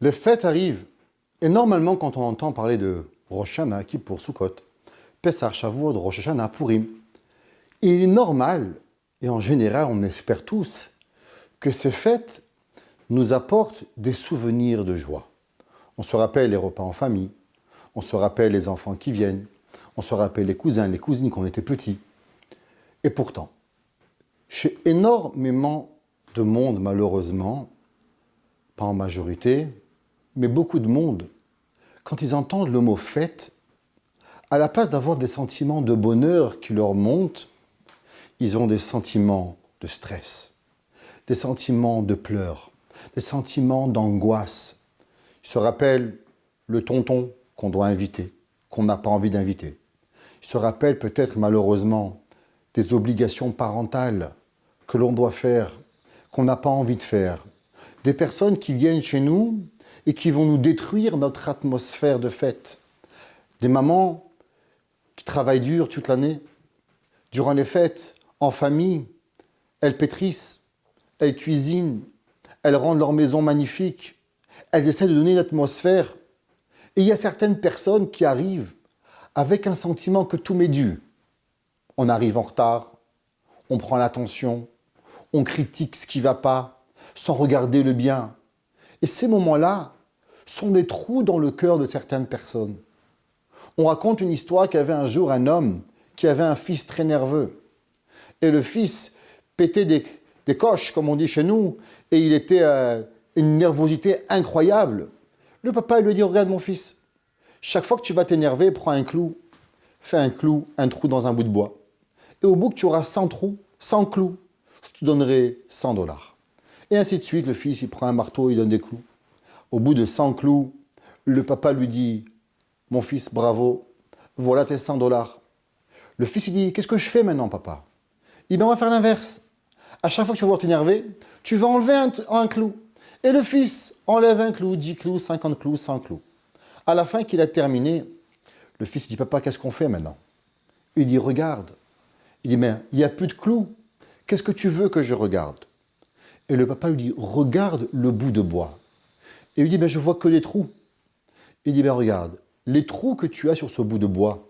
Les fêtes arrivent. Et normalement, quand on entend parler de Rosh Hashanah, Kippour, Sukkot, Pessah, Shavuot, Rosh Hashanah, Purim, il est normal, et en général, on espère tous, que ces fêtes nous apportent des souvenirs de joie. On se rappelle les repas en famille, on se rappelle les enfants qui viennent, on se rappelle les cousins, les cousines quand on était petits. Et pourtant, chez énormément de monde, malheureusement, pas en majorité, mais beaucoup de monde, quand ils entendent le mot fête, à la place d'avoir des sentiments de bonheur qui leur montent, ils ont des sentiments de stress, des sentiments de pleurs, des sentiments d'angoisse. Ils se rappellent le tonton qu'on doit inviter, qu'on n'a pas envie d'inviter. Ils se rappellent peut-être malheureusement des obligations parentales que l'on doit faire, qu'on n'a pas envie de faire. Des personnes qui viennent chez nous et qui vont nous détruire notre atmosphère de fête. Des mamans qui travaillent dur toute l'année. Durant les fêtes, en famille, elles pétrissent, elles cuisinent, elles rendent leur maison magnifique. Elles essaient de donner une atmosphère. Et il y a certaines personnes qui arrivent avec un sentiment que tout m'est dû. On arrive en retard, on prend l'attention, on critique ce qui ne va pas, sans regarder le bien. Et ces moments-là sont des trous dans le cœur de certaines personnes. On raconte une histoire qu'il y avait un jour un homme qui avait un fils très nerveux. Et le fils pétait des coches, comme on dit chez nous, et il était une nervosité incroyable. Le papa lui dit, regarde mon fils, chaque fois que tu vas t'énerver, prends un clou, fais un clou, un trou dans un bout de bois. Et au bout que tu auras 100 trous, 100 clous, je te donnerai $100. Et ainsi de suite, le fils, il prend un marteau, il donne des clous. Au bout de 100 clous, le papa lui dit, mon fils, bravo, voilà tes $100. Le fils, il dit, qu'est-ce que je fais maintenant, papa? Il dit, ben, on va faire l'inverse. À chaque fois que tu vas vouloir t'énerver, tu vas enlever un clou. Et le fils enlève un clou, 10 clous, 50 clous, 100 clous. À la fin qu'il a terminé, le fils dit, papa, qu'est-ce qu'on fait maintenant? Il dit, regarde. Il dit, mais il n'y a plus de clous. Qu'est-ce que tu veux que je regarde? Et le papa lui dit, regarde le bout de bois. Et il lui dit, ben, je vois que des trous. Il dit, ben, regarde, les trous que tu as sur ce bout de bois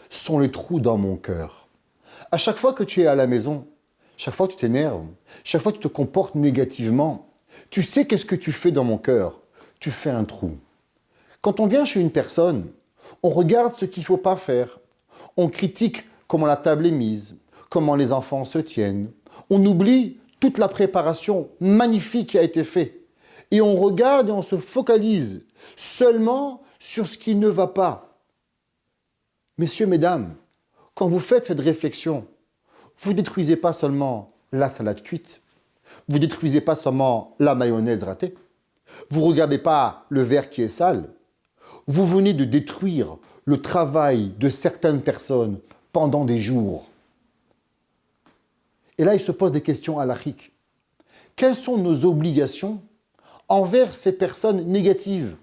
sont les trous dans mon cœur. À chaque fois que tu es à la maison, chaque fois que tu t'énerves, chaque fois que tu te comportes négativement, tu sais qu'est-ce que tu fais dans mon cœur? Tu fais un trou. Quand on vient chez une personne, on regarde ce qu'il ne faut pas faire. On critique comment la table est mise, comment les enfants se tiennent. On oublie toute la préparation magnifique qui a été faite. Et on regarde et on se focalise seulement sur ce qui ne va pas. Messieurs, mesdames, quand vous faites cette réflexion, vous ne détruisez pas seulement la salade cuite, vous ne détruisez pas seulement la mayonnaise ratée, vous ne regardez pas le verre qui est sale, vous venez de détruire le travail de certaines personnes pendant des jours. Et là, il se pose des questions halachiques. Quelles sont nos obligations envers ces personnes négatives?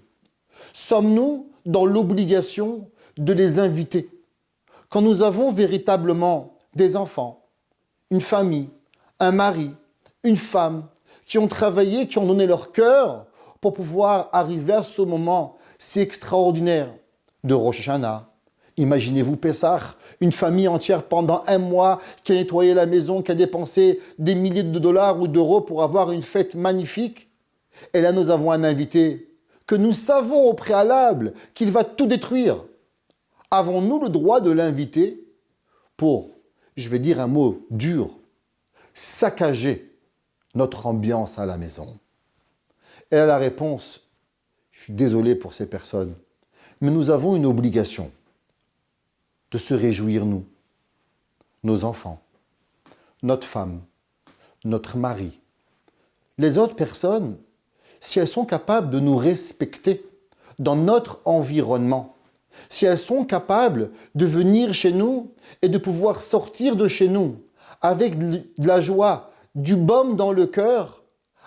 Sommes-nous dans l'obligation de les inviter? Quand nous avons véritablement des enfants, une famille, un mari, une femme, qui ont travaillé, qui ont donné leur cœur pour pouvoir arriver à ce moment si extraordinaire de Rosh Hashanah. Imaginez-vous Pessah, une famille entière pendant un mois qui a nettoyé la maison, qui a dépensé des milliers de dollars ou d'euros pour avoir une fête magnifique. Et là, nous avons un invité que nous savons au préalable qu'il va tout détruire. Avons-nous le droit de l'inviter pour, je vais dire un mot dur, saccager notre ambiance à la maison? Et là, la réponse, je suis désolé pour ces personnes, mais nous avons une obligation de se réjouir, nous, nos enfants, notre femme, notre mari. Les autres personnes, si elles sont capables de nous respecter dans notre environnement, si elles sont capables de venir chez nous et de pouvoir sortir de chez nous avec de la joie, du baume dans le cœur,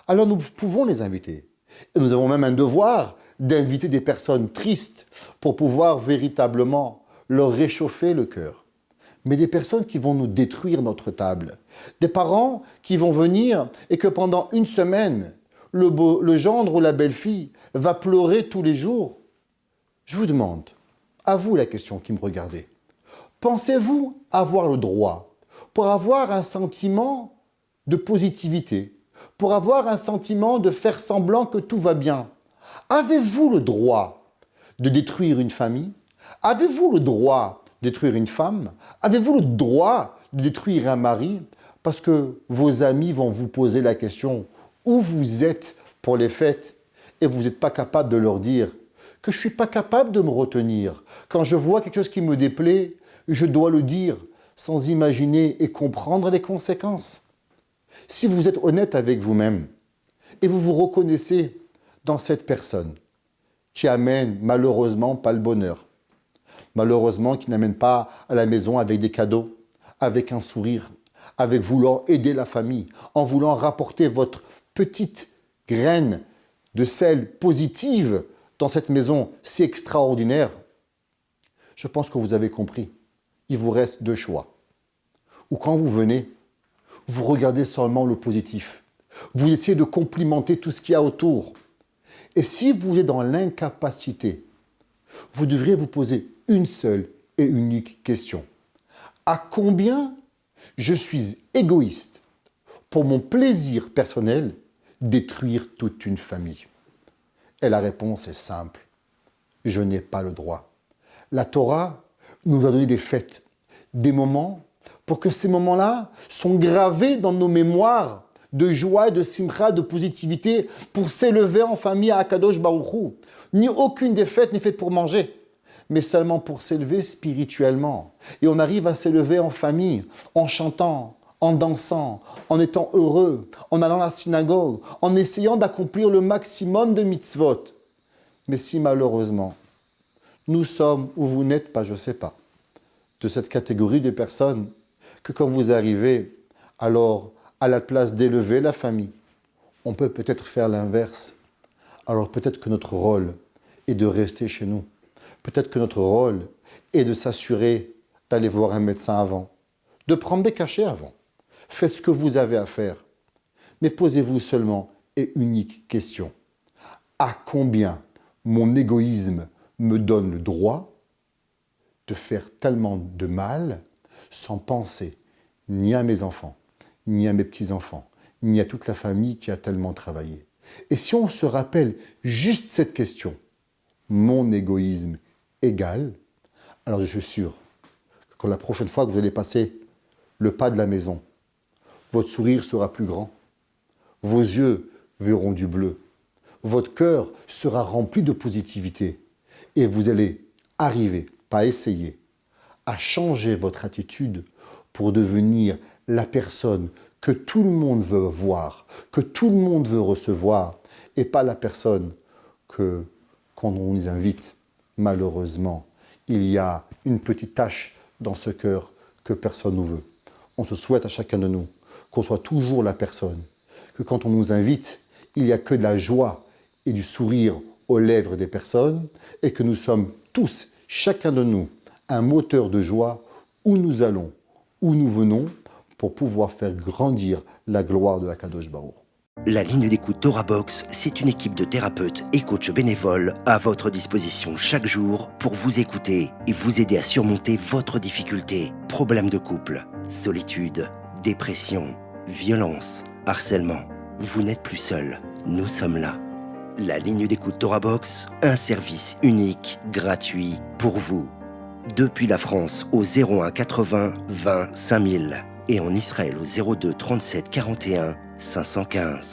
alors nous pouvons les inviter. Et nous avons même un devoir d'inviter des personnes tristes pour pouvoir véritablement leur réchauffer le cœur. Mais des personnes qui vont nous détruire notre table. Des parents qui vont venir et que pendant une semaine, le gendre ou la belle-fille va pleurer tous les jours? Je vous demande, à vous la question qui me regardez, pensez-vous avoir le droit, pour avoir un sentiment de positivité, pour avoir un sentiment de faire semblant que tout va bien, avez-vous le droit de détruire une famille? Avez-vous le droit de détruire une femme? Avez-vous le droit de détruire un mari? Parce que vos amis vont vous poser la question où vous êtes pour les fêtes et vous n'êtes pas capable de leur dire que je ne suis pas capable de me retenir. Quand je vois quelque chose qui me déplaît, je dois le dire sans imaginer et comprendre les conséquences. Si vous êtes honnête avec vous-même et vous vous reconnaissez dans cette personne qui amène malheureusement pas le bonheur, malheureusement qui n'amène pas à la maison avec des cadeaux, avec un sourire, avec vouloir aider la famille, en voulant rapporter votre petite graine de sel positive dans cette maison si extraordinaire, je pense que vous avez compris. Il vous reste deux choix. Ou quand vous venez, vous regardez seulement le positif. Vous essayez de complimenter tout ce qu'il y a autour. Et si vous êtes dans l'incapacité, vous devriez vous poser une seule et unique question. À combien je suis égoïste pour mon plaisir personnel détruire toute une famille? Et la réponse est simple. Je n'ai pas le droit. La Torah nous a donné des fêtes, des moments, pour que ces moments-là sont gravés dans nos mémoires de joie, de simcha, de positivité, pour s'élever en famille à Akadosh Baruch Hu. Ni aucune des fêtes n'est faite pour manger, mais seulement pour s'élever spirituellement. Et on arrive à s'élever en famille, en chantant, en dansant, en étant heureux, en allant à la synagogue, en essayant d'accomplir le maximum de mitzvot. Mais si malheureusement, nous sommes, ou vous n'êtes pas, je ne sais pas, de cette catégorie de personnes que quand vous arrivez, alors à la place d'élever la famille, on peut peut-être faire l'inverse. Alors peut-être que notre rôle est de rester chez nous. Peut-être que notre rôle est de s'assurer d'aller voir un médecin avant, de prendre des cachets avant. Faites ce que vous avez à faire. Mais posez-vous seulement et unique question. À combien mon égoïsme me donne le droit de faire tellement de mal sans penser ni à mes enfants, ni à mes petits-enfants, ni à toute la famille qui a tellement travaillé? Et si on se rappelle juste cette question, mon égoïsme égale, alors je suis sûr que quand la prochaine fois que vous allez passer le pas de la maison, votre sourire sera plus grand, vos yeux verront du bleu, votre cœur sera rempli de positivité et vous allez arriver, pas essayer, à changer votre attitude pour devenir la personne que tout le monde veut voir, que tout le monde veut recevoir, et pas la personne que, quand on nous invite, malheureusement, il y a une petite tache dans ce cœur que personne ne veut. On se souhaite à chacun de nous qu'on soit toujours la personne, que quand on nous invite, il n'y a que de la joie et du sourire aux lèvres des personnes, et que nous sommes tous, chacun de nous, un moteur de joie où nous allons, où nous venons, pour pouvoir faire grandir la gloire de Akadosh Baruch. La ligne d'écoute Torah Box, c'est une équipe de thérapeutes et coachs bénévoles à votre disposition chaque jour pour vous écouter et vous aider à surmonter votre difficulté. Problèmes de couple, solitude, dépression, violence, harcèlement. Vous n'êtes plus seul, nous sommes là. La ligne d'écoute Torah Box, un service unique, gratuit pour vous. Depuis la France au 01 80 20 5000 et en Israël au 02 37 41 515.